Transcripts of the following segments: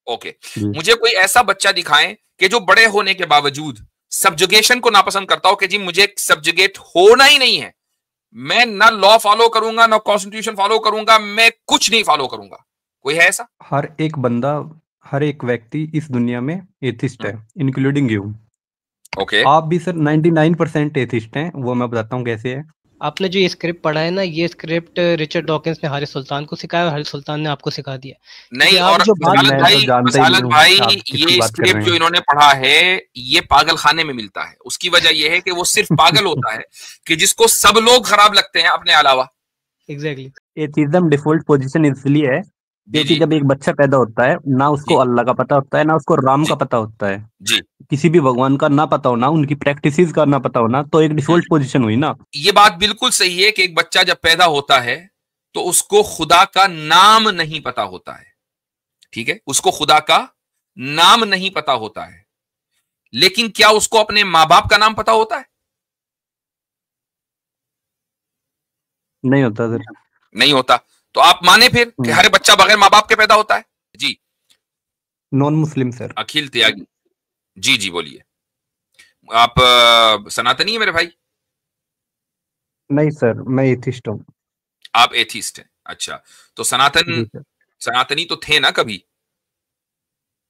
Okay, जी। मुझे कोई ऐसा बच्चा दिखाएं कि जो बड़े होने के बावजूद सब्जुगेशन को नापसंद करता हो कि जी मुझे सब्जुगेट होना ही नहीं है, मैं ना लॉ फॉलो करूंगा ना कॉन्स्टिट्यूशन फॉलो करूंगा, मैं कुछ नहीं फॉलो करूंगा। कोई है ऐसा? हर एक बंदा, हर एक व्यक्ति इस दुनिया में एथिस्ट है, इंक्लूडिंग यू। ओके। आप भी सर 99% एथिस्ट हैं, वो मैं बताता हूँ कैसे है। आपने जो ये स्क्रिप्ट पढ़ा है ना, ये स्क्रिप्ट रिचर्ड डॉकिंस ने हारिस सुल्तान को सिखाया और हारिस सुल्तान ने आपको सिखा दिया। नहीं, आप और जो बात मैं तो जानता ही नहीं हूँ आप किसकी ये बात कर स्क्रिप्ट रहे जो हैं। इन्होंने पढ़ा है ये पागल खाने में मिलता है। उसकी वजह यह है कि वो सिर्फ पागल होता है कि जिसको सब लोग खराब लगते हैं अपने अलावा। एग्जैक्टली। एथिज्म डिफॉल्ट पोजीशन इसलिए है जी क्योंकि जी जब एक बच्चा पैदा होता है, ना उसको जी अल्लाह का पता होता है, ना उसको राम जी का पता होता है, जी। किसी भी भगवान का ना पता होना, उनकी प्रैक्टिसेस का ना पता होना, तो एक डिफॉल्ट पोजीशन हुई ना। ये बात बिल्कुल सही है कि एक बच्चा जब पैदा होता है तो उसको खुदा का नाम नहीं पता होता है। ठीक है, उसको खुदा का नाम नहीं पता होता है, लेकिन क्या उसको अपने माँ बाप का नाम पता होता है? नहीं होता सर। नहीं होता। तो आप माने फिर कि हर बच्चा बगैर माँ बाप के पैदा होता है? जी। Non Muslim sir. अखिल त्यागी। जी जी बोलिए। आप सनातनी है मेरे भाई? नहीं सर, मैं एथिस्ट हूँ। आप एथीस्ट हैं? अच्छा, तो सनातन जी सर। सनातनी तो थे ना कभी?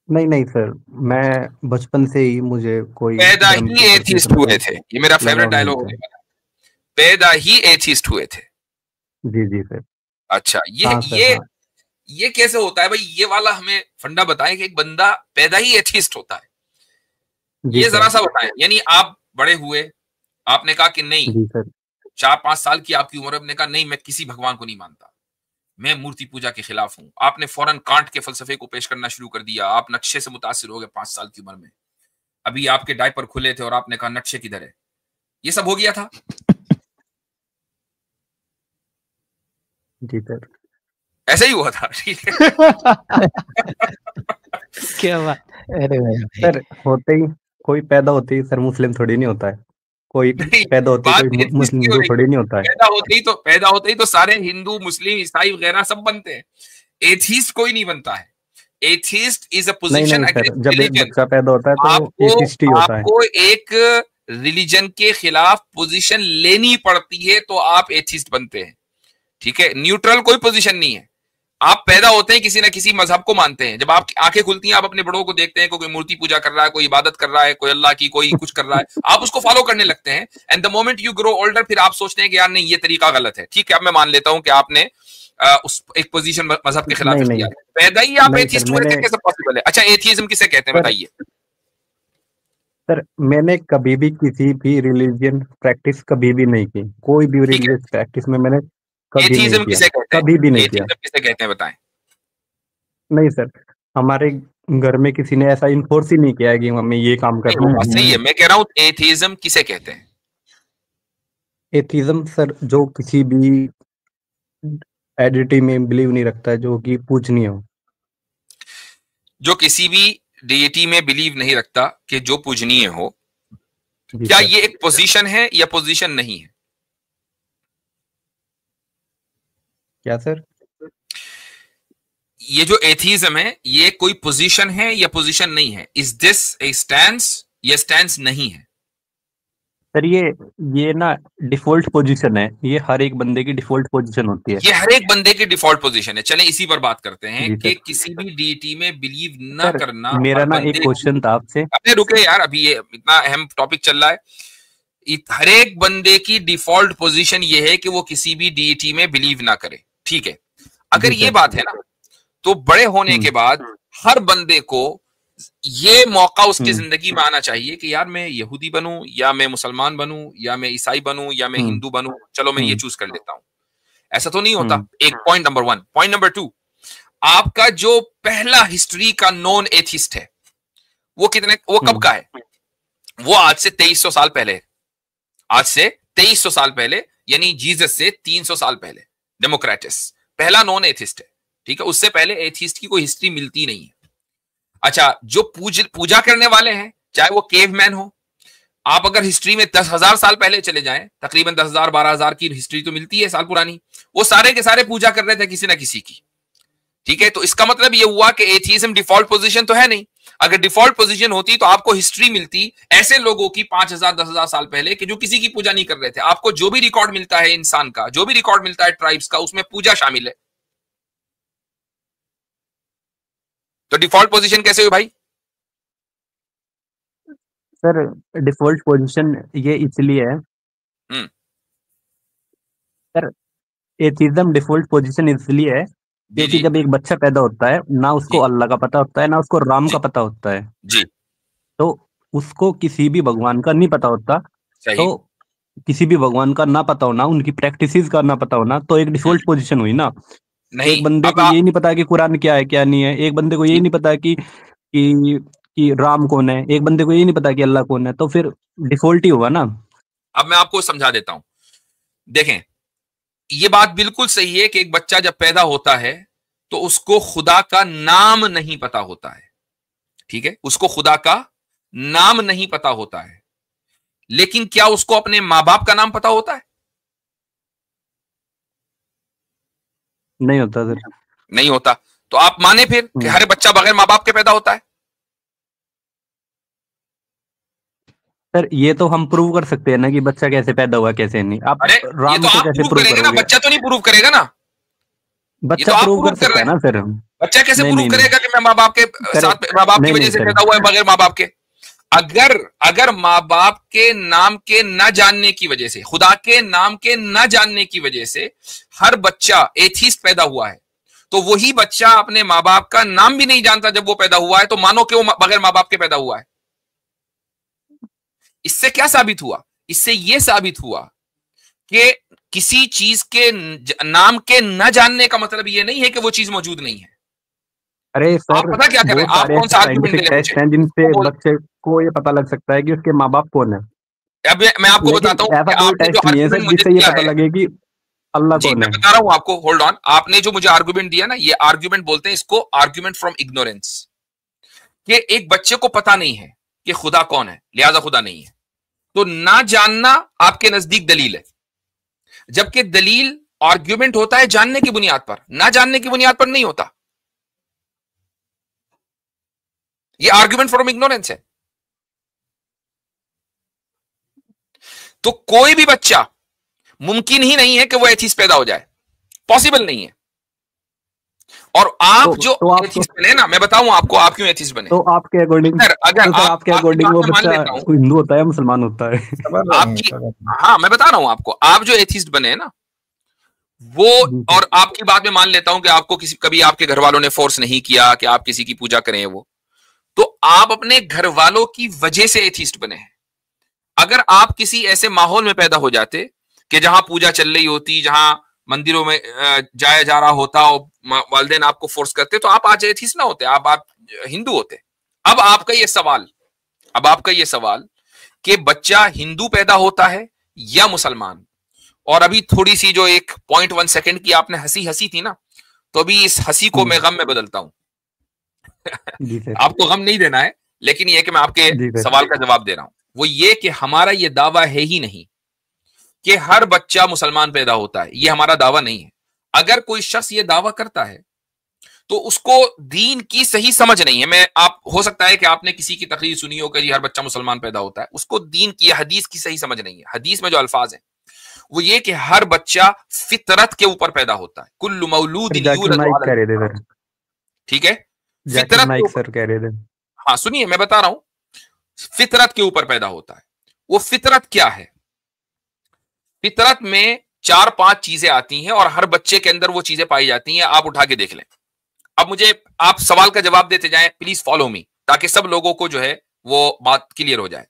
नहीं नहीं सर, मैं बचपन से ही मुझे कोई पैदा धर्म ही के प्रति एथीस्ट हुए थे। ये मेरा फेवरेट लगाव नहीं डायलॉग था। होने वाला है। पैदा ही एथीस्ट हुए थे। जी जी सर। अच्छा, हाँ सर, हाँ। ये कैसे होता है भाई? ये वाला हमें फंडा बताएं कि एक बंदा पैदा ही एथीस्ट होता है। जी ये जरा सर। सा बताएं। यानी आप बड़े हुए, आपने कहा कि नहीं, जी सर। 4-5 साल की आपकी उम्र, आपने कहा नहीं मैं किसी भगवान को नहीं मानता, मैं मूर्ति पूजा के खिलाफ हूं। आपने फौरन कांट के फलसफे को पेश करना शुरू कर दिया। आप नक्शे से मुतासिर हो गए 5 साल की उम्र में। अभी आपके डायपर खुले थे और आपने कहा नक्शे किधर है। ये सब हो गया था? जी सर। ऐसा ही हुआ था? ठीक है। क्या बात। अरे भाई सर होते ही, कोई पैदा होते ही सर मुस्लिम थोड़ी नहीं होता है, कोई नहीं, पैदा होते ही बात कोई एथिस्ट की हो हिंदू रही थोड़ी है। नहीं होता है। पैदा होते ही तो सारे हिंदू मुस्लिम ईसाई वगैरह सब बनते हैं। एथिस्ट कोई नहीं बनता है। एथिस्ट इज अ नहीं पोजीशन नहीं सर, अगेंस्ट जब एक रिलीजन। बच्चा पैदा होता है तो वो आपको एथिस्ट ही होता है। आपको एक रिलीजन के खिलाफ पोजीशन लेनी पड़ती है तो आप एथिस्ट बनते हैं। ठीक है, न्यूट्रल कोई पोजीशन नहीं है। आप पैदा होते हैं किसी ना किसी मजहब को मानते हैं। जब आप आंखें खुलती हैं आप अपने बड़ों को देखते हैं, कोई मूर्ति पूजा कर रहा है, कोई इबादत कर रहा है, कोई अल्लाह की, कोई कुछ कर रहा है, आप उसको फॉलो करने लगते हैं। And the moment you grow older, फिर आप सोचते हैं कि यार नहीं ये तरीका गलत है। ठीक है, अब मैं मान लेता हूं कि आपने उस एक पोजीशन मजहब के खिलाफ नहीं किया, नहीं पैदा ही आप नहीं सर, एथिस्ट हुए थे, कैसे पॉसिबल है? अच्छा, एथिज्म किसे कहते हैं पर बताइए? सर मैंने कभी भी किसी भी रिलीजियन प्रैक्टिस कभी भी नहीं की, कोई भी ठीक है, रिलीजियस प्रैक्टिस में मैंने कभी नहीं एथिज्म किया, किसे कहते हैं? कभी भी नहीं किया। एथिज्म किसे कहते हैं बताएं? नहीं सर, हमारे घर में किसी ने ऐसा इन्फोर्स ही नहीं किया है कि हमें ये काम नहीं, करना वो है। बात सही है। मैं कह रहा हूं एथिज्म किसे कहते हैं? एथिज्म सर जो किसी भी एडिटी में बिलीव नहीं रखता है जो कि पूजनीय हो। जो किसी भी डीटी में बिलीव नहीं रखता कि जो पूजनीय हो। जी क्या सर। ये एक पोजीशन है या पोजीशन नहीं है? क्या सर? ये जो एथीज्म है ये कोई पोजीशन है या पोजीशन नहीं है? इज दिस ए स्टैंस या स्टैंस नहीं है? सर ये ना डिफॉल्ट पोजीशन है, ये हर एक बंदे की डिफॉल्ट पोजीशन होती है। ये हर एक बंदे की डिफॉल्ट पोजीशन है। चलें इसी पर बात करते हैं जी कि सर। किसी भी डीटी में बिलीव ना सर करना मेरा हर ना बंदे एक की। क्वेश्चन था आपसे। अरे रुके यार, अभी ये इतना अहम टॉपिक चल रहा है। हर एक बंदे की डिफॉल्ट पोजीशन ये है कि वो किसी भी डीटी में बिलीव ना करे। ठीक है, अगर जी ये सर। बात है ना, तो बड़े होने के बाद हर बंदे को ये मौका उसकी जिंदगी में आना चाहिए कि यार मैं यहूदी बनूं या मैं मुसलमान बनूं या मैं ईसाई बनूं या मैं हिंदू बनूं, चलो मैं ये चूज कर लेता हूं। ऐसा तो नहीं होता। एक पॉइंट नंबर 1। पॉइंट नंबर 2, आपका जो पहला हिस्ट्री का नॉन एथिस्ट है वो कब का है? वो आज से 2300 साल पहले। आज से 2300 साल पहले, यानी जीसस से 300 साल पहले डेमोक्रेटस पहला नॉन एथिस्ट है। ठीक है, उससे पहले एथिस्ट की कोई हिस्ट्री मिलती नहीं है। अच्छा, जो पूजा करने वाले हैं, चाहे वो केवमैन हो, आप अगर हिस्ट्री में 10,000 साल पहले चले जाएं, तकरीबन 10,000 12,000 की हिस्ट्री तो मिलती है साल पुरानी, वो सारे के सारे पूजा कर रहे थे किसी ना किसी की। ठीक है, तो इसका मतलब ये हुआ कि एथिज्म डिफॉल्ट पोजीशन तो है नहीं। अगर डिफॉल्ट पोजीशन होती तो आपको हिस्ट्री मिलती ऐसे लोगों की 5000 10,000 साल पहले कि जो किसी की पूजा नहीं कर रहे थे। आपको जो भी रिकॉर्ड मिलता है इंसान का, जो भी रिकॉर्ड मिलता है ट्राइब्स का, उसमें पूजा शामिल है। तो डिफॉल्ट पोजीशन कैसे हुई भाई? सर डिफॉल्ट पोजीशन ये इसलिए है सर, एथिज्म डिफॉल्ट पोजीशन इसलिए है क्योंकि जब एक बच्चा पैदा होता है ना उसको अल्लाह का पता होता है ना उसको राम का पता होता है जी, तो उसको किसी भी भगवान का नहीं पता होता। तो किसी भी भगवान का ना पता होना, उनकी प्रैक्टिसेस का ना पता होना, तो एक डिफॉल्ट पोजीशन हुई ना। नहीं, एक बंदे को यही नहीं पता कि कुरान क्या है क्या नहीं है, एक बंदे को यही नहीं पता कि राम कौन है, एक बंदे को यही नहीं पता कि अल्लाह कौन है, तो फिर डिफॉल्ट ही हुआ ना। अब मैं आपको समझा देता हूं। देखें, ये बात बिल्कुल सही है कि एक बच्चा जब पैदा होता है तो उसको खुदा का नाम नहीं पता होता है। ठीक है, उसको खुदा का नाम नहीं पता होता है, लेकिन क्या उसको अपने मां बाप का नाम पता होता है? नहीं होता सर। नहीं होता। तो आप माने फिर कि हर बच्चा बगैर मां बाप के पैदा होता है? सर ये तो हम प्रूव कर सकते हैं ना कि बच्चा कैसे पैदा हुआ कैसे नहीं। आप अरे राम ये तो को आप कैसे प्रूव प्रूव करेंगे ना, करोगे? बच्चा तो नहीं प्रूव करेगा ना। बच्चा प्रूव कर सकता है ना सर। बच्चा कैसे नहीं, प्रूव नहीं, करेगा कि मैं माँ बाप के साथ, माँ बाप की वजह से पैदा हुआ है बगैर माँ बाप के? अगर माँ बाप के नाम के न जानने की वजह से, खुदा के नाम के न जानने की वजह से हर बच्चा एथीस्ट पैदा हुआ है, तो वही बच्चा अपने माँ बाप का नाम भी नहीं जानता जब वो पैदा हुआ है, तो मानो कि वो बगैर माँ बाप के पैदा हुआ है। इससे क्या साबित हुआ? इससे यह साबित हुआ कि किसी चीज के नाम के न जानने का मतलब यह नहीं है कि वो चीज मौजूद नहीं है। अरे सर, आप पता क्या कर रहे हैं? आप कौन सा आर्गुमेंट दे रहे हैं टेस्ट हैं जिनसे बच्चे को ये पता लग सकता है कि उसके माँ बाप कौन है। अब मैं आपको बताता हूं ऐसा कोई टेस्ट नहीं है सर जिससे ये पता लगे कि अल्लाह कौन है। मैं बता रहा हूं आपको, होल्ड ऑन। आपने जो मुझे आर्गुमेंट दिया ना, ये आर्गुमेंट बोलते हैं इसको, आर्गुमेंट फ्रॉम इग्नोरेंस। कि एक बच्चे को पता नहीं है कि खुदा कौन है, लिहाजा खुदा नहीं है। तो ना जानना आपके नजदीक दलील है, जबकि दलील आर्ग्यूमेंट होता है जानने की बुनियाद पर, ना जानने की बुनियाद पर नहीं होता। यह आर्ग्यूमेंट फ्रॉम इग्नोरेंस है। तो कोई भी बच्चा, मुमकिन ही नहीं है कि वो एथीस्ट पैदा हो जाए, पॉसिबल नहीं है। और आप जो एथीस्ट बने ना, मैं बताऊं आपको आप क्यों एथीस्ट बने। तो आपके अकॉर्डिंग अगर आपके अकॉर्डिंग वो बच्चा हिंदू होता है मुसलमान होता है? आपकी, हाँ मैं बता रहा हूं आपको, आप जो एथीस्ट बने ना वो, और आपकी बात में मान लेता हूं कि आपको कभी आपके घर वालों ने फोर्स नहीं किया कि आप किसी की पूजा करें, वो तो आप अपने घर वालों की वजह से एथीस्ट बने हैं। अगर आप किसी ऐसे माहौल में पैदा हो जाते कि जहां पूजा चल रही होती, जहां मंदिरों में जाया जा रहा होता और वालिदैन आपको फोर्स करते, तो आप आज एथीस्ट ना होते, आप हिंदू होते। अब आपका ये सवाल कि बच्चा हिंदू पैदा होता है या मुसलमान। और अभी थोड़ी सी जो 1.1 सेकंड की आपने हंसी थी ना, तो अभी इस हंसी को मैं गम में बदलता हूं। आपको गम नहीं देना है, लेकिन यह कि मैं आपके सवाल का जवाब दे रहा हूं। वो ये कि हमारा ये दावा है ही नहीं कि हर बच्चा मुसलमान पैदा होता है, ये हमारा दावा नहीं है। अगर कोई शख्स ये दावा करता है तो उसको दीन की सही समझ नहीं है। आप हो सकता है कि आपने किसी की तकरीर सुनी हो कि हर बच्चा मुसलमान पैदा होता है, उसको दीन की, हदीस की सही समझ नहीं है। हदीस में जो अल्फाज है वो ये कि हर बच्चा फितरत के ऊपर पैदा होता है। कुल्लु मौलूदिन यूलद, ठीक है, फितरत के ऊपर कह रहे थे। हाँ सुनिए, मैं बता रहा हूं, फितरत के ऊपर पैदा होता है। वो फितरत क्या है? फितरत में 4-5 चीजें आती हैं और हर बच्चे के अंदर वो चीजें पाई जाती हैं। आप उठा के देख लें। अब मुझे आप सवाल का जवाब देते जाएं, प्लीज फॉलो मी, ताकि सब लोगों को जो है वो बात क्लियर हो जाए।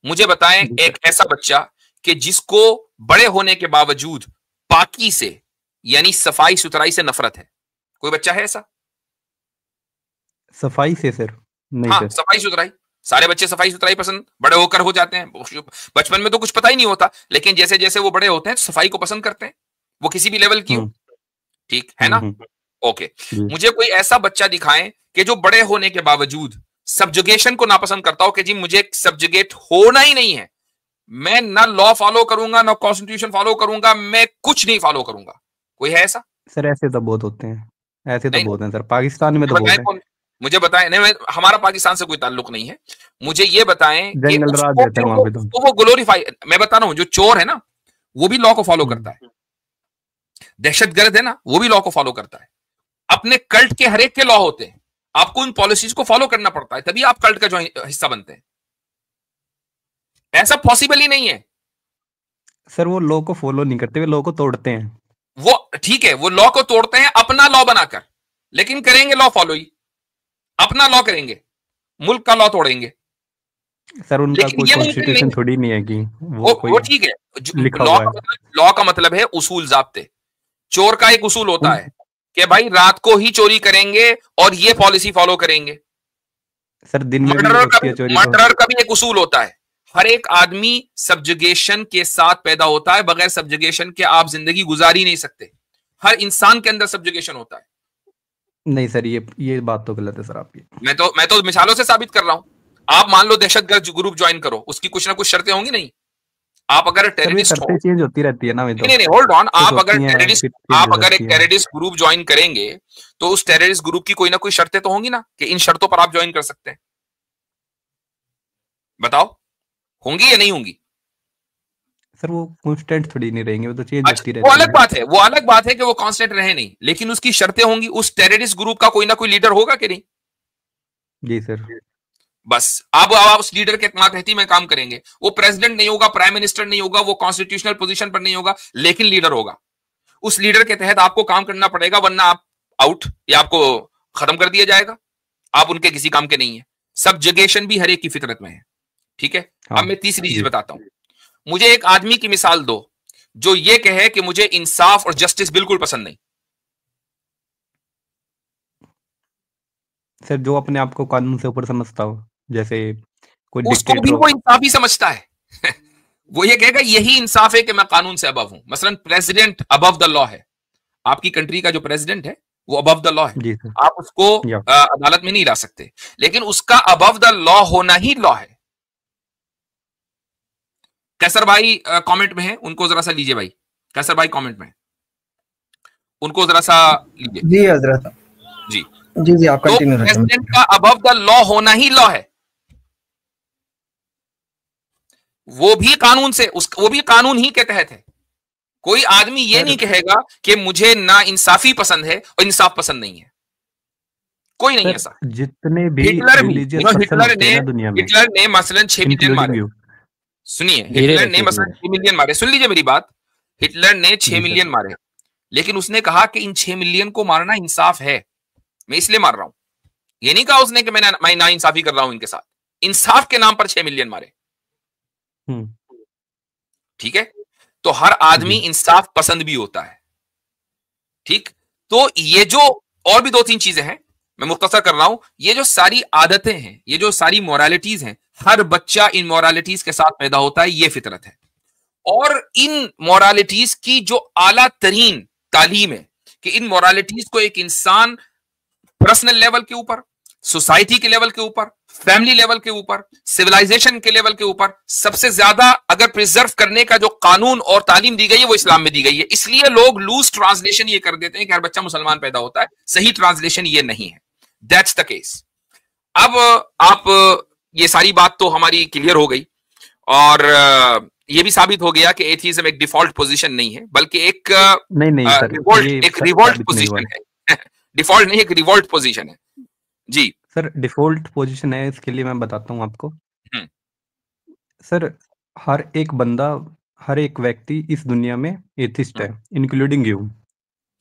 मुझे बताएं एक ऐसा बच्चा कि जिसको बड़े होने के बावजूद पाकी से, यानी सफाई सुथराई से नफरत है। कोई बच्चा है ऐसा? सफाई से सर? नहीं। हाँ, सफाई सुथराई, सारे बच्चे सफाई सुथराई पसंद बड़े होकर हो जाते हैं। बचपन में तो कुछ पता ही नहीं होता, लेकिन जैसे जैसे वो बड़े होते हैं तो सफाई को पसंद करते हैं, वो किसी भी लेवल की हो। ठीक है ना? ओके। मुझे कोई ऐसा बच्चा दिखाएं कि जो बड़े होने के बावजूद सब्जुगेशन को नापसंद करता हो कि जी मुझे सब्जुगेट होना ही नहीं है, मैं ना लॉ फॉलो करूंगा ना कॉन्स्टिट्यूशन फॉलो करूंगा, मैं कुछ नहीं फॉलो करूंगा। कोई है ऐसा? सर ऐसे तो बहुत होते हैं। ऐसे तो बहुत हैं सर, पाकिस्तान में तो बहुत है। मुझे बताएं, नहीं हमारा पाकिस्तान से कोई ताल्लुक नहीं है, मुझे ये बताएं कि जंगल राज रहते हैं वहां पे तो वो ग्लोरीफाई, मैं बता रहा हूँ जो चोर है ना वो भी लॉ को फॉलो करता है, दहशतगर्द है ना वो भी लॉ को फॉलो करता है, अपने कल्ट के हर एक के लॉ होते हैं, आपको उन पॉलिसीज को फॉलो करना पड़ता है, तभी आप कल्ट का जो हिस्सा बनते हैं। ऐसा पॉसिबल ही नहीं है सर। वो लॉ को फॉलो नहीं करते, वे लॉ को तोड़ते हैं। वो ठीक है, वो लॉ को तोड़ते हैं अपना लॉ बनाकर, लेकिन करेंगे लॉ फॉलो ही, अपना लॉ करेंगे, मुल्क का लॉ तोड़ेंगे। सर उनका कोई कॉन्स्टिट्यूशन थोड़ी नहीं है कि वो ठीक है, लॉ का मतलब है उसूल जाब्ते। चोर का एक उसूल होता है कि भाई रात को ही चोरी करेंगे और ये पॉलिसी फॉलो करेंगे। सर दिन में मर्डरर का भी एक उसूल होता है, हर एक आदमी सब्जुगेशन के साथ पैदा होता है, बगैर सब्जुगेशन के आप जिंदगी गुजार ही नहीं सकते, हर इंसान के अंदर सब्जुगेशन होता है। नहीं सर, ये बात तो गलत है सर आपकी। मैं तो मिसालों से साबित कर रहा हूं। आप मान लो दहशतगर्द ग्रुप ज्वाइन करो, उसकी कुछ ना कुछ शर्तें होंगी नहीं? आप अगर टेररिस्ट हो, चेंज होती रहती है ना, नहीं होल्ड ऑन, आप अगर एक टेररिस्ट ग्रुप ज्वाइन करेंगे तो उस टेररिस्ट ग्रुप की कोई ना कोई शर्तें तो होंगी ना कि इन शर्तों पर आप ज्वाइन कर सकते हैं। बताओ होंगी या नहीं होंगी? सर वो कांस्टेंट थोड़ी नहीं रहेंगे, वो तो चेंज होती रहती है। वो अलग बात है, वो अलग बात है कि वो कांस्टेंट रहे नहीं, लेकिन उसकी शर्तें होंगी। उस टेररिस्ट ग्रुप का कोई ना कोई लीडर होगा कि नहीं? जी सर। बस आप उस लीडर के मातहती में काम करेंगे। वो प्रेसिडेंट नहीं होगा, प्राइम मिनिस्टर नहीं होगा, वो कॉन्स्टिट्यूशनल पोजीशन पर नहीं होगा, लेकिन लीडर होगा। उस लीडर के तहत आपको काम करना पड़ेगा, वरना आप आउट या आपको खत्म कर दिया जाएगा, आप उनके किसी काम के नहीं है। सब्जुगेशन भी हर एक की फितरत में है, ठीक है। अब मैं तीसरी चीज बताता हूं। मुझे एक आदमी की मिसाल दो जो ये कहे कि मुझे इंसाफ और जस्टिस बिल्कुल पसंद नहीं। सर जो अपने आप को कानून से ऊपर समझता हो, जैसे कोई उसको भी वो इंसाफ ही समझता है वो ये कहेगा यही इंसाफ है कि मैं कानून से अबव हूं। मसलन प्रेसिडेंट अबव द लॉ है, आपकी कंट्री का जो प्रेसिडेंट है वो अबव द लॉ है, आप उसको अदालत में नहीं ला सकते, लेकिन उसका अबव द लॉ होना ही लॉ है। कैसर भाई कमेंट में है, उनको जरा सा लीजिए भाई। कैसर भाई कमेंट में, उनको जरा सा लीजिए। जी हजरत जी जी जी आप कंटिन्यू तो प्रेसिडेंट का अबव द लॉ होना ही लॉ है, वो भी कानून से, वो भी कानून ही के तहत है। कोई आदमी ये नहीं कहेगा कि मुझे ना इंसाफी पसंद है और इंसाफ पसंद नहीं है, कोई नहीं ऐसा। जितने भी हिटलर ने मसलन 6 मिलियन मारे, सुनिए, हिटलर ने मसलन 6 मिलियन मारे, सुन लीजिए मेरी बात। हिटलर ने 6 मिलियन मारे, लेकिन उसने कहा कि इन 6 मिलियन को मारना इंसाफ है, मैं इसलिए मार रहा हूं। ये नहीं कहा उसने कि मैं ना इंसाफी कर रहा हूं इनके साथ, इंसाफ के नाम पर 6 मिलियन मारे, ठीक है। तो हर आदमी इंसाफ पसंद भी होता है, ठीक। तो ये जो और भी 2-3 चीजें हैं, मैं मुख्तसर कर रहा हूं। ये जो सारी आदतें हैं, ये जो सारी मोरालिटीज हैं, हर बच्चा इन मोरालिटीज के साथ पैदा होता है, ये फितरत है। और इन मोरालिटीज की जो आला तरीन तालीम है कि इन मोरालिटीज को एक इंसान पर्सनल लेवल के ऊपर, सोसाइटी के लेवल के ऊपर, फैमिली लेवल के ऊपर, सिविलाइजेशन के लेवल के ऊपर सबसे ज्यादा अगर प्रिजर्व करने का जो कानून और तालीम दी गई है वो इस्लाम में दी गई है। इसलिए लोग लूज ट्रांसलेशन ये कर देते हैं कि हर बच्चा मुसलमान पैदा होता है, सही ट्रांसलेशन ये नहीं है। That's the case. अब आप ये सारी बात तो हमारी क्लियर हो गई, और ये भी साबित हो गया कि एथीज्म एक डिफॉल्ट पोजीशन नहीं है, बल्कि एक रिवोल्ट पोजीशन है डिफॉल्ट नहीं, एक रिवोल्ट पोजीशन है। जी सर डिफॉल्ट पोजीशन है, इसके लिए मैं बताता हूं आपको। सर हर एक बंदा, हर एक व्यक्ति इस दुनिया में एथिस्ट है, इंक्लूडिंग यू।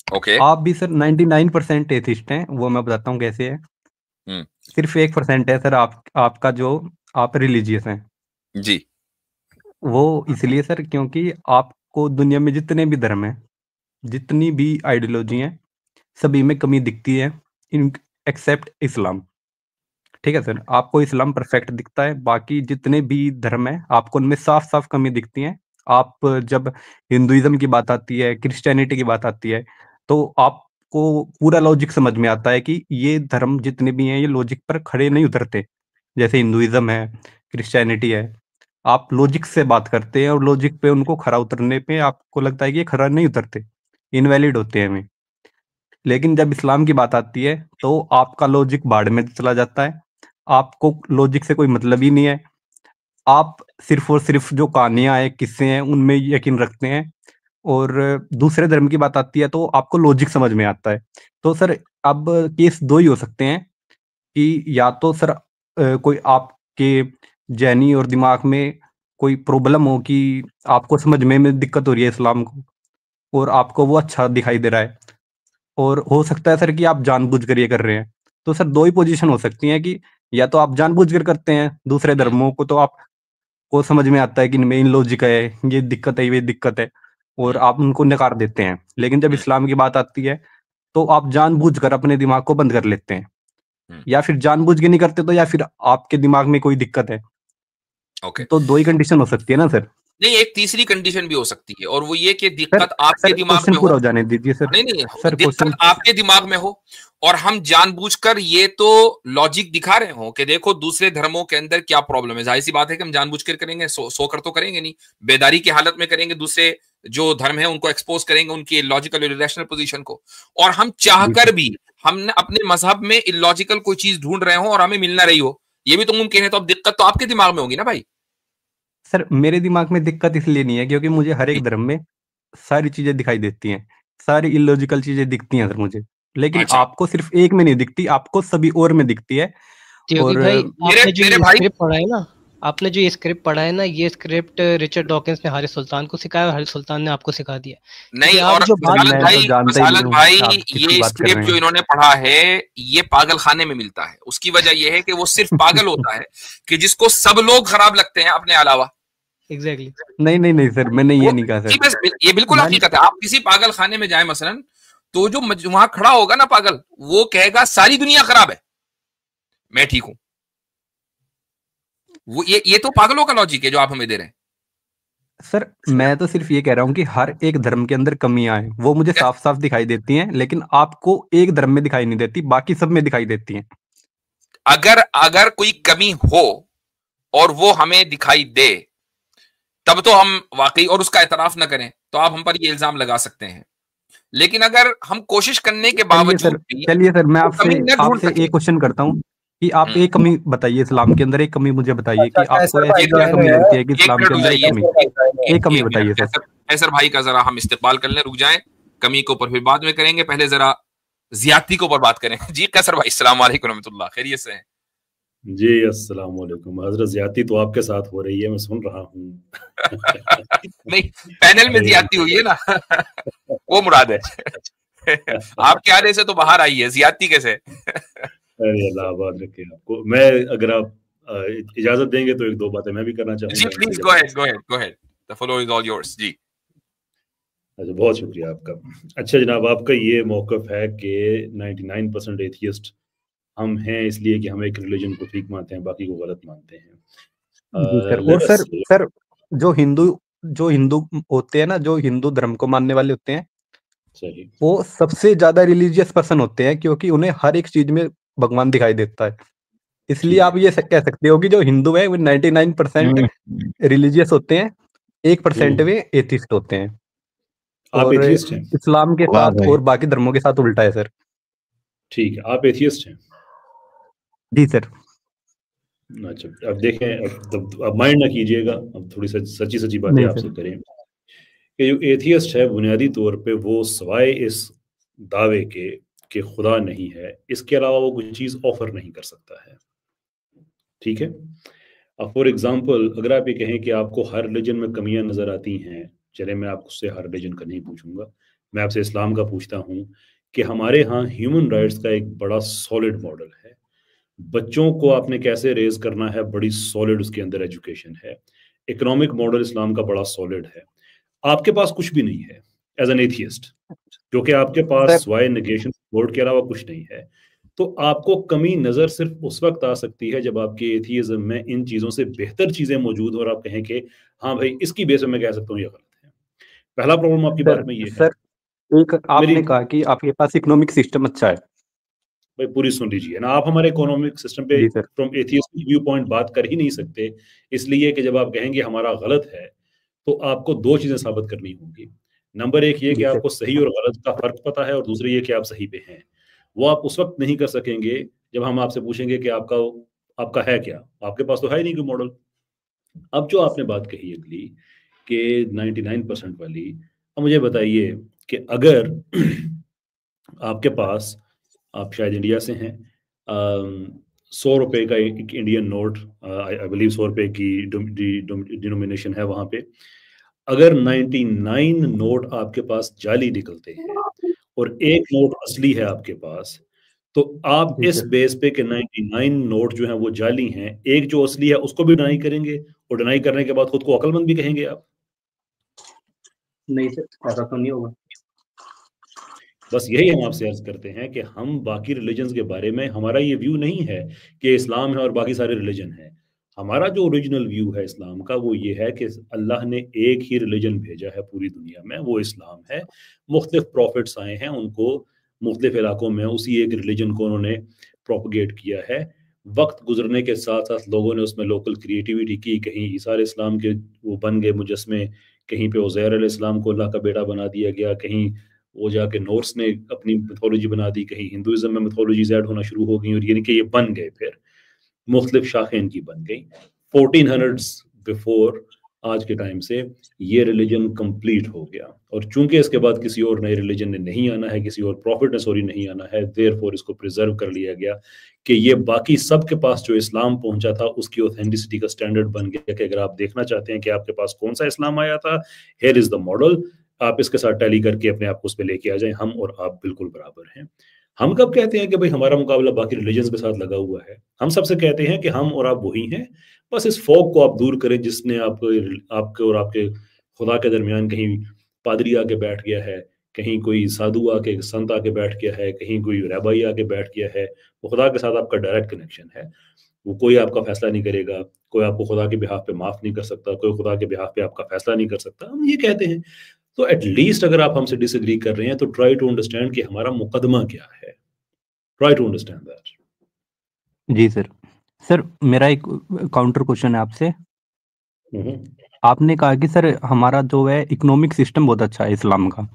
ओके आप भी सर 99% एथिस्ट हैं, वो मैं बताता हूँ कैसे है। सिर्फ 1% है सर आपका जो आप रिलीजियस हैं। जी वो इसलिए सर क्योंकि आपको दुनिया में जितने भी धर्म हैं, जितनी भी आइडियोलॉजी हैं, सभी में कमी दिखती है एक्सेप्ट इस्लाम, ठीक है सर। आपको इस्लाम परफेक्ट दिखता है, बाकी जितने भी धर्म है आपको उनमें साफ साफ कमी दिखती है। आप जब हिंदुइज्म की बात आती है, क्रिश्चियनिटी की बात आती है, तो आपको पूरा लॉजिक समझ में आता है कि ये धर्म जितने भी हैं ये लॉजिक पर खड़े नहीं उतरते। जैसे हिंदुइज्म है, क्रिश्चियनिटी है, आप लॉजिक से बात करते हैं और लॉजिक पे उनको खरा उतरने पे आपको लगता है कि ये खरा नहीं उतरते, इनवैलिड होते हैं हमें। लेकिन जब इस्लाम की बात आती है तो आपका लॉजिक बाढ़ में चला जाता है, आपको लॉजिक से कोई मतलब ही नहीं है, आप सिर्फ और सिर्फ जो कहानियां हैं, किस्से हैं, उनमें यकीन रखते हैं। और दूसरे धर्म की बात आती है तो आपको लॉजिक समझ में आता है। तो सर अब केस दो ही हो सकते हैं कि या तो सर कोई आपके जहनी और दिमाग में कोई प्रॉब्लम हो कि आपको समझने में दिक्कत हो रही है इस्लाम को, और आपको वो अच्छा दिखाई दे रहा है, और हो सकता है सर कि आप जानबूझकर ये कर रहे हैं। तो सर दो ही पोजीशन हो सकती हैं कि या तो आप जानबूझकर करते हैं, दूसरे धर्मों को तो आपको समझ में आता है कि इनमें इन लॉजिक है, ये दिक्कत है, ये दिक्कत है, और आप उनको नकार देते हैं। लेकिन जब इस्लाम की बात आती है तो आप जानबूझकर अपने दिमाग को बंद कर लेते हैं, या फिर जानबूझ के नहीं करते, तो या फिर आपके दिमाग में कोई दिक्कत है। ओके, तो दो ही कंडीशन हो सकती है ना सर? नहीं, एक तीसरी कंडीशन भी हो सकती है, और वो ये कि दिक्कत आपके दिमाग में पूरा हो। हो जाने दीजिए सर। नहीं, सर दिक्कत आपके दिमाग में हो, और हम जानबूझकर ये तो लॉजिक दिखा रहे हो कि देखो दूसरे धर्मों के अंदर क्या प्रॉब्लम है। जाहिर सी बात है कि हम जानबूझकर करेंगे, सोकर तो करेंगे नहीं, बेदारी की हालत में करेंगे, दूसरे जो धर्म है उनको एक्सपोज करेंगे, उनकी लॉजिकल और इरेशनल पोजीशन को। और हम चाहकर भी हमने अपने मजहब में इलॉजिकल कोई चीज ढूंढ रहे हो और हमें मिल ना रही हो, ये भी तो मुमकिन है। तो अब दिक्कत तो आपके दिमाग में होगी ना भाई। सर मेरे दिमाग में दिक्कत इसलिए नहीं है क्योंकि मुझे हर एक धर्म में सारी चीजें दिखाई देती हैं, सारी इलॉजिकल चीजें दिखती हैं सर मुझे। लेकिन अच्छा, आपको सिर्फ एक में नहीं दिखती, आपको सभी और में दिखती है। क्योंकि और भाई आपने जो मेरे ये भाई स्क्रिप्ट पढ़ा है ना, आपने जो ये स्क्रिप्ट पढ़ा है ना, ये स्क्रिप्ट रिचर्ड डॉकिंस ने हारिस सुल्तान को सिखाया और हारिस सुल्तान ने आपको सिखा दिया। नहीं, आप और जो बात जानता भाई ही नहीं हूँ आप किसकी ये बात कर स्क्रिप्ट रहे जो हैं। इन्होंने पढ़ा है ये पागल खाने में मिलता है। उसकी वजह यह है कि वो सिर्फ पागल होता है कि जिसको सब लोग खराब लगते हैं अपने अलावा। एग्जैक्टली। नहीं सर, मैंने ये नहीं कहा सर। ये बिल्कुल हकीकत है। आप किसी पागल खाने में जाए मसलन, तो जो वहां खड़ा होगा ना पागल, वो कहेगा सारी दुनिया खराब है, मैं ठीक हूं। वो ये तो पागलों का लॉजिक है जो आप हमें दे रहे हैं सर। मैं तो सिर्फ ये कह रहा हूँ कि हर एक धर्म के अंदर कमियां हैं, वो मुझे साफ साफ दिखाई देती हैं, लेकिन आपको एक धर्म में दिखाई नहीं देती, बाकी सब में दिखाई देती हैं। अगर कोई कमी हो और वो हमें दिखाई दे, तब तो हम वाकई और उसका एतराफ न करें तो आप हम पर ये इल्जाम लगा सकते हैं। लेकिन अगर हम कोशिश करने के बावजूद चलिए सर, मैं आपसे एक क्वेश्चन करता हूँ कि आप एक कमी बताइए इस्लाम के अंदर, एक कमी मुझे बताइए कि आपको ऐसी क्या कमी लगती है कि इस्लाम के अंदर एक कमी बताइए सर। कैसर भाई का जरा हम इस्तेमाल कर लें, रुक जाएं, कमी के ऊपर फिर बाद में करेंगे, पहले जरा ज्यादती के ऊपर बात करें। जी कैसर भाई, अस्सलाम वालेकुम रहमतुल्लाह, खैरियत से हैं? जी अस्सलाम वालेकुम। हजरत ज्यादती तो आपके साथ हो रही है, मैं सुन रहा हूँ। नहीं, पैनल में ज्यादती हुई है ना, वो मुराद है। आपके आने से तो बाहर आई है, ज्यादती कैसे? अरे अल्लाह आबाद रखे आपको। मैं अगर आप इजाजत देंगे तो एक दो बातें मैं भी करना चाहूंगा। जी please, go ahead, the floor is all yours. जी अच्छा, बहुत शुक्रिया आपका। अच्छा जनाब, आपका ये मौकफ है कि 99% एथियस्ट हम हैं इसलिए कि हम एक रिलीजन को ठीक मानते हैं, बाकी को गलत मानते हैं। और सर जो हिंदू होते हैं ना, जो हिंदू धर्म को मानने वाले होते हैं, सही, वो सबसे ज्यादा रिलीजियस पर्सन होते हैं क्योंकि उन्हें हर एक चीज में भगवान दिखाई देता है। इसलिए आप ये कह सकते हो कि जो हिंदू है वो 99% रिलीजियस होते हैं, 1% वे एथिस्ट होते हैं। आप और एथियस्ट हैं? इस्लाम के साथ और बाकी धर्मों के साथ उल्टा है सर। ठीक है, आप एथियस्ट हैं? जी सर। अच्छा, अब देखें, अब माइंड ना कीजिएगा, अब थोड़ी सच्ची बातें आपसे करें कि जो एथियस्ट है बुनियादी तौर पे वो सवाए इस दावे के कि खुदा नहीं है, इसके अलावा वो कुछ चीज़ ऑफर नहीं कर सकता है। ठीक है, अब फॉर एग्जांपल अगर आप ये कहें कि आपको हर रिलीजन में कमियां नज़र आती हैं, चले मैं आपसे हर रिलीजन का नहीं पूछूंगा, मैं आपसे इस्लाम का पूछता हूँ कि हमारे यहाँ ह्यूमन राइट्स का एक बड़ा सॉलिड मॉडल है। बच्चों को आपने कैसे रेज करना है, बड़ी सॉलिड उसके अंदर एजुकेशन है। इकोनॉमिक मॉडल इस्लाम का बड़ा सॉलिड है। आपके पास कुछ भी नहीं है एज एन एथियस्ट, जो कि आपके पास स्वाय नेगेशन बोर्ड के अलावा कुछ नहीं है। तो आपको कमी नजर सिर्फ उस वक्त आ सकती है जब आपके एथियज्म में इन चीजों से बेहतर चीजें मौजूद हो और आप कहें कि हाँ भाई इसकी बेस में मैं कह सकता हूँ ये गलत है। पहला प्रॉब्लम आपकी बात में ये है सर, एक आपने कहा कि आपके पास इकोनॉमिक सिस्टम अच्छा है। भाई पूरी सुन लीजिए ना, आप हमारे इकोनॉमिक सिस्टम पे फ्रॉम एथियस्ट व्यू पॉइंट बात कर ही नहीं सकते, इसलिए कि जब आप कहेंगे हमारा गलत है तो आपको दो चीजें साबित करनी होंगी। नंबर एक ये कि जी सर। आपको सही और गलत का फर्क पता है, और दूसरी ये कि आप सही पे हैं। वो आप उस वक्त नहीं कर सकेंगे जब हम आपसे पूछेंगे कि आपका है क्या, आपके पास तो है ही नहीं कोई मॉडल। अब जो आपने बात कही अगली कि 99% वाली, अब मुझे बताइए कि अगर आपके पास, आप शायद इंडिया से हैं, 100 रुपए का एक इंडियन नोट, आई बिलीव 100 रुपए की डिनोमिनेशन है वहां पे, अगर 99 नोट आपके पास जाली निकलते हैं और एक नोट असली है आपके पास, तो आप जी इस सर। बेस पे कि 99 नोट जो हैं वो जाली हैं, एक जो असली है उसको भी डिनाई करेंगे, और डिनाई करने के बाद खुद को अक्लमंद भी कहेंगे आप? नहीं सर, ऐसा तो नहीं होगा। बस यही हम आपसे अर्ज करते हैं कि हम बाकी रिलीजन्स के बारे में, हमारा ये व्यू नहीं है कि इस्लाम है और बाकी सारे रिलीजन हैं। हमारा जो ओरिजिनल व्यू है इस्लाम का वो ये है कि अल्लाह ने एक ही रिलीजन भेजा है पूरी दुनिया में, वो इस्लाम है। मुख्तलिफ प्रॉफिट्स आए हैं, उनको मुख्तलिफ इलाकों में उसी एक रिलीजन को उन्होंने प्रोपगेट किया है। वक्त गुजरने के साथ साथ लोगों ने उसमें लोकल क्रिएटिविटी की, कहीं ईसा अलैहिस्सलाम के वो बन गए मुजस्मे, कहीं पे उज़ैर अलैहिस्सलाम को अल्लाह का बेटा बना दिया गया, कहीं वो जाके नॉर्स ने अपनी मिथोलॉजी बना दी, कहीं हिंदुइज्म में मिथोलॉजीज ऐड होना शुरू हो गई, और यानी कि ये बन गए, फिर मुख्तलिफ शाखें इनकी बन गई। 1400s बिफोर, आज के टाइम से ये रिलीजन कंप्लीट हो गया, और चूंकि इसके बाद किसी और नए रिलीजन ने नहीं आना है, किसी और प्रॉफिट ने सॉरी नहीं आना है, देयरफॉर इसको प्रिजर्व कर लिया गया कि ये बाकी सब के पास जो इस्लाम पहुंचा था उसकी ऑथेंटिसिटी का स्टैंडर्ड बन गया कि अगर आप देखना चाहते हैं कि आपके पास कौन सा इस्लाम आया था, हियर इज द मॉडल, आप इसके साथ टैली करके अपने आप को उस पर लेके आ जाएं, हम और आप बिल्कुल बराबर हैं। हम कब कहते हैं कि भाई हमारा मुकाबला बाकी रिलीजन्स के साथ लगा हुआ है? हम सबसे कहते हैं कि हम और आप वही हैं, बस इस फॉग को आप दूर करें जिसने आपके और आपके खुदा के दरमियान कहीं पादरी आके बैठ गया है, कहीं कोई साधु आके, संत आके बैठ गया है, कहीं कोई रैबाई आके बैठ गया है। वो खुदा के साथ आपका डायरेक्ट कनेक्शन है, वो कोई आपका फैसला नहीं करेगा, कोई आपको खुदा के बिहाफ पे माफ नहीं कर सकता, कोई खुदा के बिहाफ पे आपका फैसला नहीं कर सकता, हम ये कहते हैं। तो एटलीस्ट अगर आप हमसे डिसएग्री कर रहे हैं तो ट्राई टू अंडरस्टैंड कि हमारा मुकदमा क्या है, ट्राई टू अंडरस्टैंड दैट। जी सर। सर मेरा एक काउंटर क्वेश्चन है आपसे। आपने कहा कि सर हमारा जो है इकोनॉमिक सिस्टम बहुत अच्छा है इस्लाम का।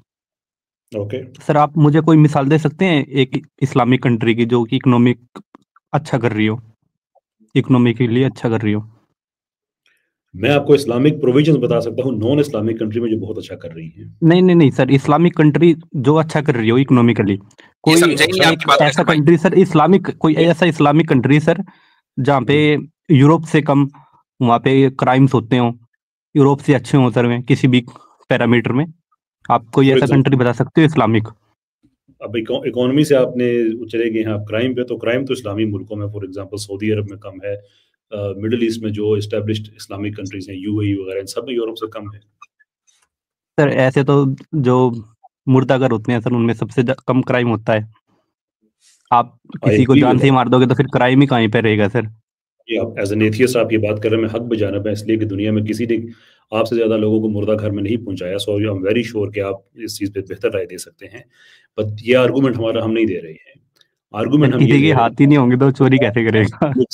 ओके, सर आप मुझे कोई मिसाल दे सकते हैं एक इस्लामिक कंट्री की जो कि इकोनॉमिक अच्छा कर रही हो, इकोनॉमिकली अच्छा कर रही हो? मैं आपको इस्लामिक प्रोविजंस बता सकता हूँ नॉन इस्लामिक कंट्री में जो बहुत अच्छा कर रही हैं। नहीं नहीं नहीं सर, इस्लामिक कंट्री जो अच्छा कर रही हो इकोनॉमिकली, कोई समझे ही नहीं एक आपकी बात ऐसा कैसे भाई? कंट्री सर, इस्लामिक कोई ऐसा इस्लामिक कंट्री सर जहाँ पे यूरोप से कम वहाँ पे क्राइम्स होते हो, यूरोप से अच्छे हो सर में किसी भी पैरामीटर में? आप कोई फॉर ऐसा एग्जाम्पल, कंट्री बता सकते हो इस्लामिक? अब इकोनॉमी से आपने चले गए हैं आप क्राइम पे, तो क्राइम तो इस्लामी मुल्कों में फॉर एग्जांपल सऊदी अरब में कम है, मिडिल ईस्ट में जो एस्टेब्लिश्ड इस्लामिक कंट्रीज हैं यूएई वगैरह, इन सब में यूरोप से कम है। सर ऐसे तो जो मुर्दागर होते हैं सर उनमें सबसे कम क्राइम होता है। आप आई किसी को एग्री जान विद से ही मार दोगे तो फिर क्राइम ही कहीं पे रहेगा सर? ये आप एज एन एथियस्ट आप ये बात कर रहे हैं, मैं हक बजानब है, इसलिए कि दुनिया में किसी ने आपसे ज्यादा लोगों को मुर्दा घर में नहीं पहुंचाया, सो आई एम वेरी श्योर कि आप इस चीज पे बेहतर राय दे सकते हैं। बट ये आर्गूमेंट हमारा हम नहीं दे रहे हैं, सर आर्गूमेंट हम ये किसी दे के रहे हाथ ही नहीं होंगे तो चोरी कैसे करेगा? हैं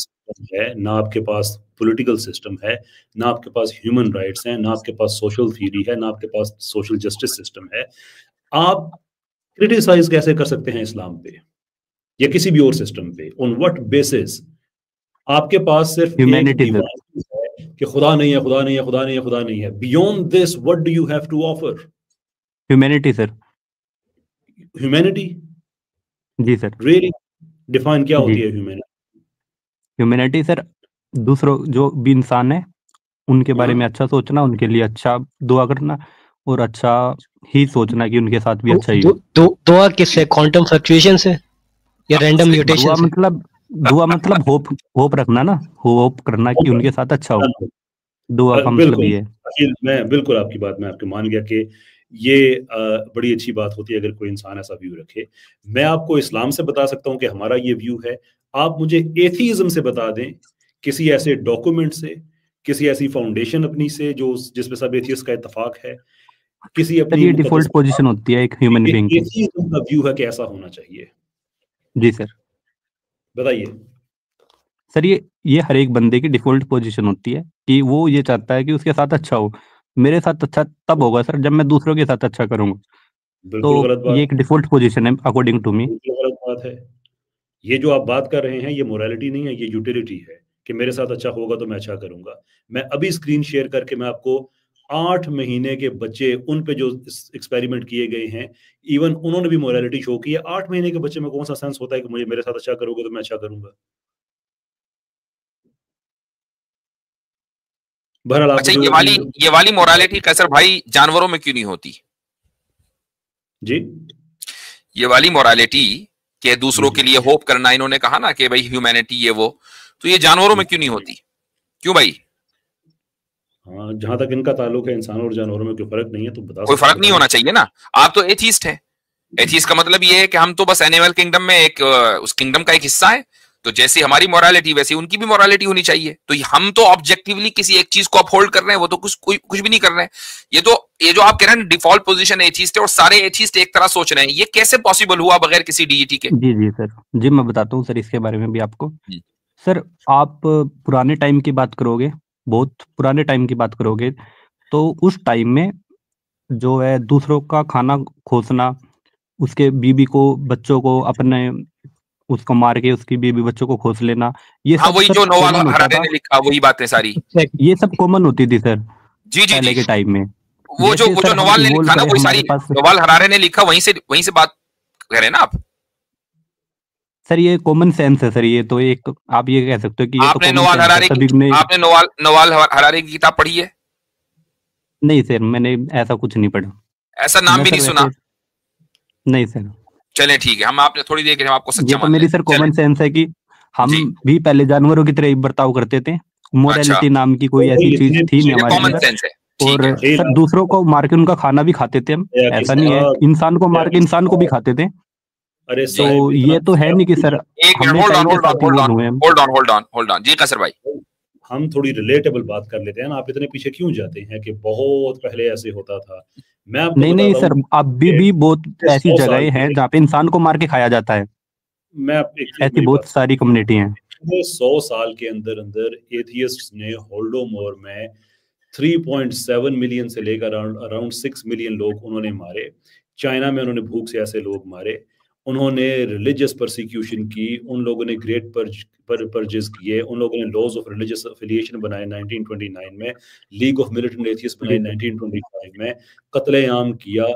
है ना आपके पास पॉलिटिकल सिस्टम है, ना आपके पास ह्यूमन राइट्स हैं, ना आपके पास सोशल थ्योरी है, ना आपके पास सोशल जस्टिस सिस्टम है। आप क्रिटिसाइज कैसे कर सकते हैं इस्लाम पे या किसी भी और सिस्टम पे? On what basis? आपके पास सिर्फ एक ह्यूमैनिटी सर। डिवाइन है कि खुदा नहीं है, खुदा नहीं है, खुदा नहीं है, खुदा नहीं है। Beyond this what do you have to offer? Humanity sir. Humanity? जी सर। रियली डिफाइन क्या जी, होती है ह्यूमैनिटी? ह्यूमैनिटी सर दूसरों जो भी इंसान है उनके बारे में अच्छा सोचना, उनके लिए अच्छा दुआ करना और अच्छा ही सोचना कि उनके साथ भी अच्छा ही हो। दुआ किससे? क्वांटम फ्लक्चुएशन से या रैंडम म्यूटेशन दुआ से? मतलब होप रखना ना, होप करना कि उनके साथ अच्छा हो। दुआ का मतलब बिल्कुल, ये है। मैं बिल्कुल आपकी बात में आपके मान गया कि ये बड़ी अच्छी बात होती है अगर कोई इंसान ऐसा व्यू रखे। मैं आपको इस्लाम से बता सकता हूँ कि हमारा ये व्यू है। आप मुझे एथीज्म से बता दें, किसी ऐसे डॉक्यूमेंट से, किसी ऐसी फाउंडेशन अपनी से जो जिसमें सब एथियस्ट का इत्तेफाक है, किसी सर अपनी ये मुकद्दस डिफॉल्ट पोजीशन होती है एक ह्यूमन बीइंग की। एथीज्म का व्यू है कि ऐसा होना चाहिए। जी सर। बताइए। सर ये हर एक बंदे की डिफॉल्ट पोजीशन होती है कि वो ये चाहता है कि उसके साथ अच्छा हो। मेरे साथ अच्छा तब होगा सर जब मैं दूसरों के साथ अच्छा करूंगा। बिल्कुल गलत तो बात, ये एक डिफॉल्ट पोजीशन है अकॉर्डिंग टू मी। बिल्कुल गलत बात है। ये जो आप बात कर रहे हैं ये मोरालिटी नहीं है, ये यूटिलिटी है कि मेरे साथ अच्छा होगा तो मैं अच्छा करूंगा। मैं अभी स्क्रीन शेयर करके मैं आपको 8 महीने के बच्चे, उन पे जो एक्सपेरिमेंट किए गए हैं, इवन उन्होंने भी मोरालिटी शो की है। 8 महीने के बच्चे में कौन सा सेंस होता है कि मुझे मेरे साथ अच्छा करोगे तो मैं अच्छा करूंगा। बहरहाल आप अच्छा, जो ये वाली मोरालिटी कैसर भाई जानवरों में क्यों नहीं होती? जी, ये वाली मोरालिटी के दूसरों जी, के लिए होप करना, इन्होंने कहा ना कि भाई ह्यूमैनिटी ये वो, तो ये जानवरों में क्यों नहीं होती? क्यों भाई? हाँ, जहां तक इनका ताल्लुक है इंसानों और जानवरों में कोई फर्क नहीं है तो कोई फर्क नहीं बताएं। होना चाहिए ना। आप तो एथीस्ट हैं। एथीस्ट का मतलब ये है कि हम तो बस एनिमल किंगडम में एक उस किंगडम का एक हिस्सा है। तो जैसी हमारी मोरालिटी वैसी उनकी भी मोरालिटी होनी चाहिए। तो हम तो ऑब्जेक्टिवली किसी एक चीज को अपहोल्ड कर रहे हैं, वो तो कुछ भी नहीं कर रहे हैं। ये जो आप कह रहे हैं डिफॉल्ट पोजीशन एथीस्ट है और सारे एथीस्ट एक तरह सोच रहे हैं, ये कैसे पॉसिबल हुआ बगैर किसी डीईटी के? जी जी सर, जी मैं बताता हूँ सर इसके बारे में भी आपको। जी। सर आप पुराने टाइम की बात करोगे, बहुत पुराने टाइम की बात करोगे, तो उस टाइम में जो है दूसरों का खाना खोसना, उसके बीबी को बच्चों को अपने उसको मार के उसकी बीबी बच्चों को खोस लेना, ये हाँ, सब वही सर जो नोवाल कॉमन होता हरारे था। ने लिखा, वही बातें सारी। ये सब कॉमन होती थी सर जी जी पहले जी। के टाइम में। वो जैसे जो सर हम नोवाल ने इवॉल्व लिखा ना, करे वही हमारे सारी पास। नोवाल हरारे ने लिखा, वहीं से बात कह रहे हैं ना आप? सर ये कॉमन सेंस है सर, ये तो एक आप ये कह सकते हो कि ये तो आपने कॉमन सेंस है सभी ने। नोवाल हरारे की किताब पढ़ी है? नहीं सर, मैंने ऐसा कुछ नहीं पढ़ा। ऐसा नाम मैं भी सर नहीं सुना? वैसे नहीं सर, चलें ठीक है, हम आपने थोड़ी देर के हम आपको ये सच्चा तो मान मेरी लेते सर हैं। चलें। कॉमन सेंस है कि हम जी। भी पहले जानवरों की तरह ही बर्ताव करते थे। अच्छा, मोरालिटी नाम की कोई तो ऐसी भाई चीज इतने थी नहीं ये हमारे कॉमन अंदर। सेंस है। ठीक और है। खेल सर दूसरों को मार के उनका खाना भी खाते थे हम, या ऐसा नहीं है, साहब, इंसान को मार के इंसान को भी खाते थे। अरे जी। तो साहब इतना ये तो है नहीं कि सर एक मिनट, हमने होल्ड ऑन टाइम के होल्ड ऑन साथ होल्ड इवॉल्व ऑन हुए हम। Hold on hold on hold on जी कसर भाई। हम थोड़ी रिलेटेबल बात कर लेते हैं ना, आप इतने पीछे क्यों जाते हैं कि बहुत पहले ऐसे होता था। मैं आपको नहीं नहीं बताता सर, हूँ अभी कि भी बहुत ऐसी 100 साल जगहें हैं पहले, जहाँ पे इंसान को मार के खाया जाता है। मैं एक ऐसी मेरी बहुत बात, सारी कम्युनिटी हैं। 100 साल के अंदर अंदर एथियस्ट ने होल्डोमोर में 3.7 मिलियन से लेकर अराउंड 6 मिलियन लोग उन्होंने मारे। चाइना में उन्होंने भूख से ऐसे लोग मारे। उन्होंने रिलीजियस परसिक्यूशन की, उन लोगों ने ग्रेट परजेस किए, उन लोगों ने लॉज ऑफ रिलीजियस अफिलिएशन बनाए 1929 में, लीग ऑफ मिलिटेंट एथियस्ट बनाई 1925 में, कत्लेआम किया।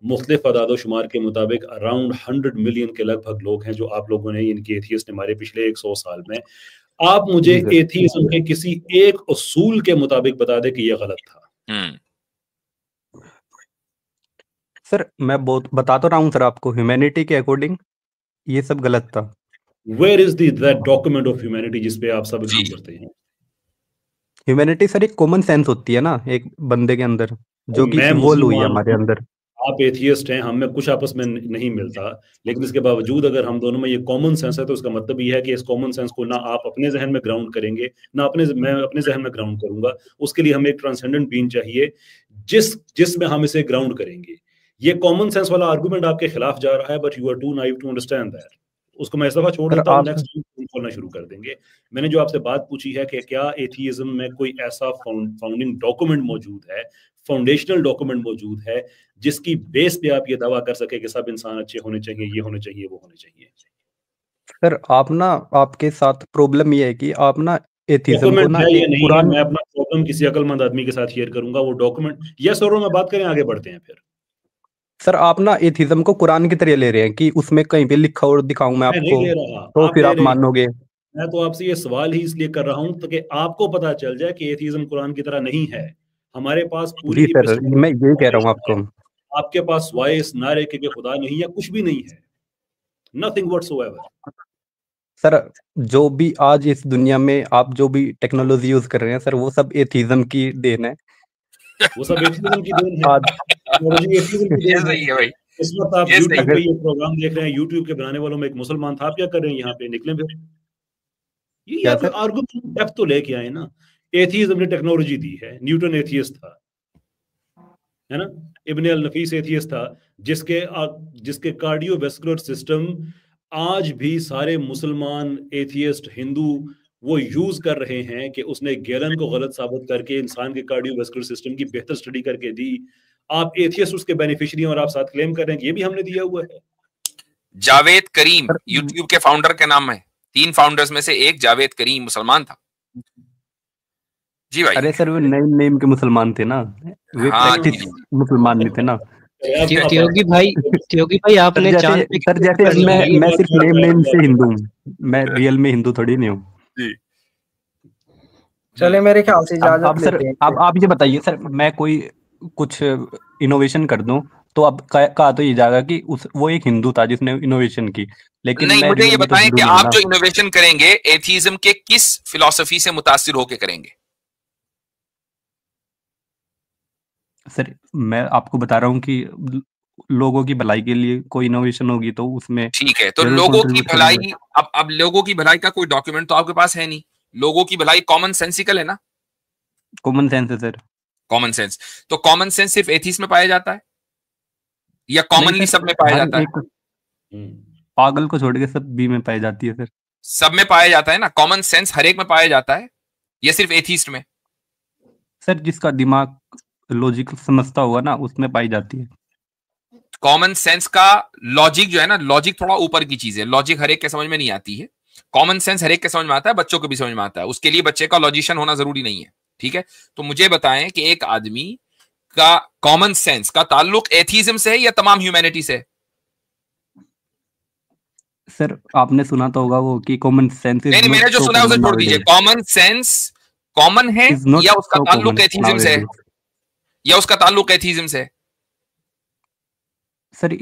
मुख्तलिफ अदाद-ओ-शुमार के मुताबिक अराउंड 100 मिलियन के लगभग लोग हैं जो आप लोगों ने, इनके एथियस्ट ने मारे पिछले 100 साल में। आप मुझे जी सर। एथियज्म के किसी एक उसूल के मुताबिक बता दें कि यह गलत था। सर मैं बहुत बता तो रहा हूँ सर आपको, ह्यूमैनिटी के अकॉर्डिंग ये सब गलत था। Where is that document of humanity जिस पे आप सब जी। एग्री करते हैं? ह्यूमैनिटी सर एक कॉमन सेंस होती है ना एक बंदे के अंदर, जो कि मैं इवॉल्व हुई है मुसलमान हमारे हूं, अंदर। आप एथियस्ट हैं, हम में कुछ आपस में नहीं मिलता, लेकिन इसके बावजूद अगर हम दोनों में ये कॉमन सेंस है तो इसका मतलब ये है कि इस कॉमन सेंस को ना आप अपने जहन में ग्राउंड करेंगे, ना मैं अपने जहन में ग्राउंड करूंगा। उसके लिए हमें एक ट्रांसेंडेंट बीइंग चाहिए जिसमें हम इसे ग्राउंड करेंगे। ये कॉमन सेंस वाला आर्गुमेंट आपके खिलाफ जा रहा है, but you are too naive to understand that. उसको मैं इस दफा छोड़ सर देता हूँ, आप नेक्स्ट खोलना शुरू कर देंगे। मैंने जो आपसे बात पूछी है कि क्या एथियज्म में कोई ऐसा फाउंडिंग डॉक्यूमेंट मौजूद है, फाउंडेशनल डॉक्यूमेंट मौजूद है, जिसकी बेस पे आप ये दावा कर सके कि सब इंसान अच्छे होने चाहिए, ये होने चाहिए, वो होने चाहिए। सर आप ना, आपके साथ प्रॉब्लम ये है कि आप ना एथिज्म को डॉक्यूमेंट ना है या एक नहीं है, कुरान। मैं अपना प्रॉब्लम किसी अकलमंद आदमी के साथ शेयर करूंगा, वो डॉक्यूमेंट यस और नो में बात करें, आगे बढ़ते हैं फिर। सर आप ना एथिज्म को कुरान की तरह ले रहे हैं कि उसमें कहीं पे लिखा और दिखाऊं मैं मैं नहीं आपको ले रहा, तो आप फिर ले आप रहे हैं। मानोगे। मैं तो आपसे ये सवाल ही इसलिए कर रहा हूं ताकि आपको पता चल जाए कि एथिज्म कुरान की तरह नहीं है। हमारे पास पूरी जी सर, मैं यही कह रहा हूँ फाउंडेशन है। आपको। आपके पास वाई इस नारे के खुदा नहीं है, कुछ भी नहीं है, नथिंग व्हाटसोएवर। सर जो भी आज इस दुनिया में आप जो भी टेक्नोलॉजी यूज कर रहे हैं सर, वो सब एथिज्म की देन है। वो सब एथिज्म की देन है, आज टेक्नोलॉजी एथिज्म की ये देन है। सही है भाई, इस वक्त आप ये सही यूट्यूब है। पे अगर ये प्रोग्राम देख रहे हैं, यूट्यूब के बनाने वालों में एक मुसलमान था, आप क्या कर रहे हैं यहाँ पे, निकले फिर। ये क्या आप सर? आर्गुमेंट डेप्थ तो लेके आए ना। एथिज्म ने टेक्नोलॉजी दी है, न्यूटन एथियस्ट था, है ना। इब्न अल नफीस एथियस्ट था, जिसके कार्डियोवैस्कुलर सिस्टम आज भी सारे मुसलमान, एथियस्ट, हिंदू वो यूज कर रहे हैं कि उसने गैलन को गलत साबित करके इंसान के कार्डियोवास्कुलर सिस्टम की बेहतर स्टडी करके दी। आप एथियस्ट उसके बेनिफिशियरी और आप साथ क्लेम कर रहे हैं कि ये भी हमने दिया हुआ है। जावेद करीम यूट्यूब के फाउंडर के नाम है, 3 फाउंडर्स में से एक जावेद करीम मुसलमान था। जी भाई। अरे सर वो नए नेम के मुसलमान थे ना, वे प्रैक्टिस मुसलमान नहीं थे ना। त्योगी भाई आपने सर जैसे मैं सिर्फ नेम से हिंदू हूँ, मैं रियल में हिंदू थोड़ी नहीं हूँ। चले मेरे ख्याल से इजाजत लेते हैं। अब आप ये बताइए सर, मैं कोई कुछ इनोवेशन कर दूं तो अब कहा तो ये जाएगा कि वो एक हिंदू था जिसने इनोवेशन की, लेकिन नहीं, मुझे ये बताएं कि आप जो इनोवेशन करेंगे एथीज्म के किस फिलॉसफी से मुतासिर होकर करेंगे? सर मैं आपको बता रहा हूँ कि लोगों की भलाई के लिए कोई इनोवेशन होगी तो उसमें ठीक है। तो लोगों की भलाई, अब लोगों की भलाई का कोई डॉक्यूमेंट तो आपके पास है नहीं। लोगों की भलाई कॉमन सेंसिकल है ना? कॉमन सेंस है सर। कॉमन सेंस, तो कॉमन सेंस सिर्फ एथीस्ट में पाया जाता है या कॉमनली सब में पाया जाता है? पागल को छोड़ के सब भी में पाई जाती है सर। सब में पाया जाता है ना? कॉमन सेंस हर एक में पाया जाता है या सिर्फ एथीस्ट में? सर जिसका दिमाग लॉजिक समझता होगा ना उसमें पाई जाती है। कॉमन सेंस का लॉजिक जो है ना, लॉजिक थोड़ा ऊपर की चीज है। लॉजिक हर एक के समझ में नहीं आती है। कॉमन सेंस हर एक के समझ में आता है, बच्चों को भी समझ में आता है। उसके लिए बच्चे का लॉजिशियन होना जरूरी नहीं है। ठीक है, तो मुझे बताएं कि एक आदमी का कॉमन सेंस का ताल्लुक एथीज्म से है या तमाम ह्यूमैनिटी से? सर आपने सुना तो होगा वो कि कॉमन सेंस नहीं, मैंने जो सुना है उसे छोड़ दीजिए। कॉमन सेंस कॉमन है या उसका ताल्लुक एथीज्म से है? या उसका ताल्लुक एथीज्म से? सर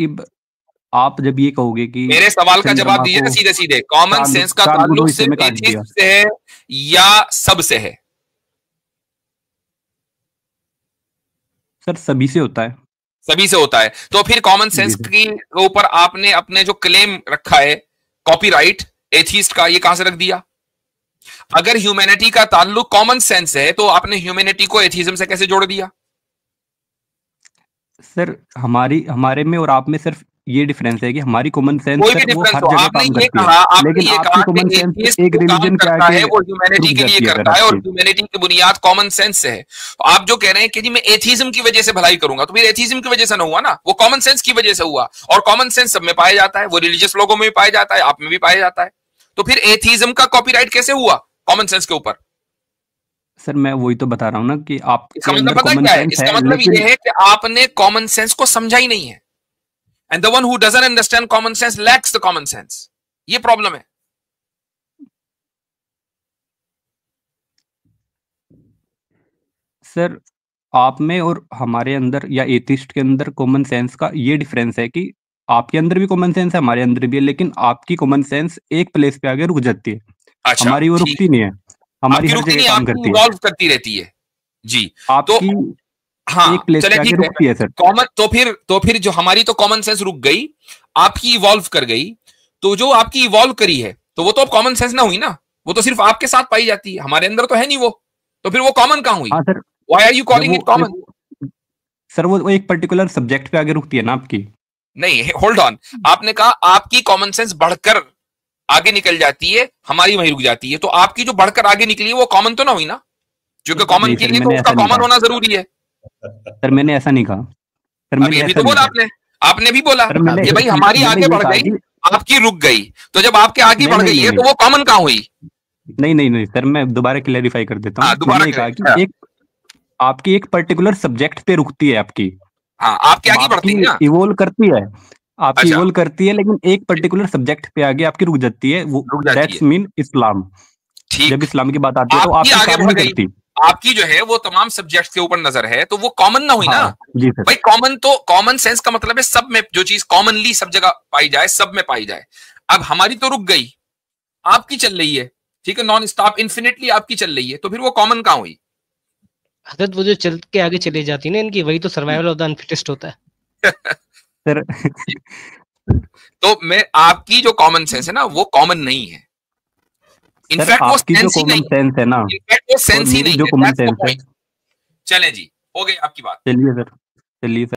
आप जब ये कहोगे कि मेरे सवाल का जवाब दीजिए ना सीधे सीधे। कॉमन सेंस का ताल्लुक सिर्फ एथीज्म से है या सब से है? सर सभी से होता है। सभी से होता है। तो फिर कॉमन सेंस के ऊपर आपने अपने जो क्लेम रखा है कॉपीराइट एथीस्ट का, ये कहां से रख दिया? अगर ह्यूमैनिटी का ताल्लुक कॉमन सेंस है तो आपने ह्यूमैनिटी को एथीज्म से कैसे जोड़ दिया? सर हमारे में और आप में सिर्फ ये डिफरेंस है कि हमारी कॉमन सेंस कोई भी डिफरेंस हो, आपने ये कहा, लेकिन आपकी कॉमन सेंस एक रिलीजन करता है वो ह्यूमैनिटी के लिए करता है और ह्यूमैनिटी की बुनियाद कॉमन सेंस से है। आप जो कह रहे हैं कि जी मैं एथीज्म की वजह से भलाई करूंगा, तो फिर एथीज्म की वजह से ना हुआ ना, वो कॉमन सेंस की वजह से हुआ। और कॉमन सेंस सब में पाया जाता है, वो रिलीजियस लोगों में भी पाया जाता है, आप में भी पाया जाता है। तो फिर एथीज्म का कॉपीराइट कैसे हुआ कॉमन सेंस के ऊपर? सर मैं वही तो बता रहा हूं ना कि आप इसका मतलब पता क्या है? इसका मतलब ये है कि आपने कॉमन सेंस को समझा ही नहीं है। And the one who doesn't understand common sense lacks the common sense. ये प्रॉब्लम है। सर आप में और हमारे अंदर या एथिस्ट के अंदर कॉमन सेंस का ये डिफरेंस है कि आपके अंदर भी कॉमन सेंस है, हमारे अंदर भी है, लेकिन आपकी कॉमन सेंस एक प्लेस पे आगे रुक जाती है। अच्छा, हमारी वो रुकती नहीं है, हमारी हर जगह काम करती है, इवॉल्व करती रहती है। जी, आपकी हाँ, एक प्लेस पे आगे रुकती है सर। कॉमन तो फिर जो हमारी तो कॉमन सेंस रुक गई, आपकी इवॉल्व कर गई। तो जो आपकी इवॉल्व करी है तो वो तो अब कॉमन सेंस ना हुई ना, वो तो सिर्फ आपके साथ पाई जाती है, हमारे अंदर तो है नहीं वो। तो फिर वो कॉमन कहां हुई? Why are you calling it common? Sir वो एक पर्टिकुलर सब्जेक्ट पे आगे रुकती है ना आपकी। नहीं, होल्ड ऑन, आपने कहा आपकी कॉमन सेंस बढ़कर आगे निकल जाती है, हमारी वहीं रुक जाती है। तो आपकी जो बढ़कर आगे निकली है वो कॉमन तो ना हुई ना, क्योंकि कॉमन के लिए तो उसका कॉमन होना जरूरी है। सर मैंने ऐसा नहीं कहा सर, मैंने भी तो बोला, आपने भी बोला कि भाई हमारी आगे बढ़ गई, आपकी रुक गई। तो जब आपके आगे बढ़ गई है तो वो कॉमन कहां हुई? नहीं सर, मैं दोबारा क्लैरिफाई कर देता हूँ। दोबारा कहा कि आपकी एक पर्टिकुलर सब्जेक्ट पे रुकती है आपकी। हाँ, आपके आगे बढ़ती है ना, इवॉल्व करती है, आपकी इवॉल्व करती है, लेकिन एक पर्टिकुलर सब्जेक्ट पे आगे आपकी रुक जाती है। वो दैट्स मीन इस्लाम। जब इस्लाम की बात आती है तो आपकी आगे बढ़ गई, आपकी जो है वो तमाम सब्जेक्ट्स के ऊपर नजर है, तो वो कॉमन ना हुई ना। जी सर। भाई कॉमन सेंस का मतलब है सब में, जो चीज कॉमनली सब जगह पाई जाए, सब में पाई जाए। अब हमारी तो रुक गई, आपकी चल रही है, ठीक है, नॉन स्टॉप इन्फिनिटली आपकी चल रही है, तो फिर वो कॉमन कहां हुई? हजरत वो जो चल के आगे चली जाती है ना इनकी, वही तो सर्वाइवल ऑफ द अनफिटेस्ट होता है। सर तो मैं आपकी जो कॉमन सेंस है ना वो कॉमन नहीं है। इनफैक्ट वो सेंस ही नहीं है ना, इनफैक्ट वो सेंस ही नहीं जो कॉमन सेंस है। चलें जी, हो गई आपकी बात। चलिए सर।